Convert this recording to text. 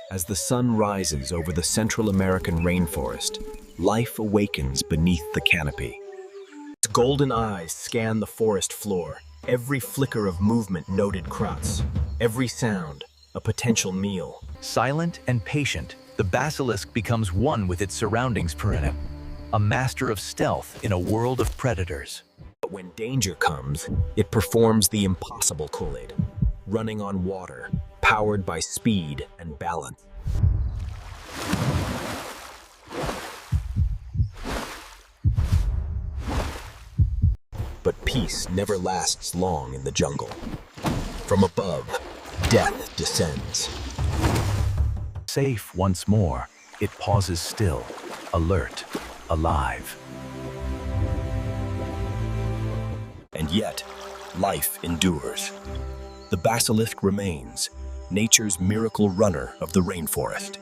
As the sun rises over the Central American rainforest, life awakens beneath the canopy. Its golden eyes scan the forest floor, every flicker of movement noted crops, every sound a potential meal. Silent and patient, the basilisk becomes one with its surroundings perennial, a master of stealth in a world of predators. But when danger comes, it performs the impossible Kool-Aid, running on water, powered by speed and balance. But peace never lasts long in the jungle. From above, death descends. Safe once more, it pauses still, alert, alive. And yet, life endures. The basilisk remains, nature's miracle runner of the rainforest.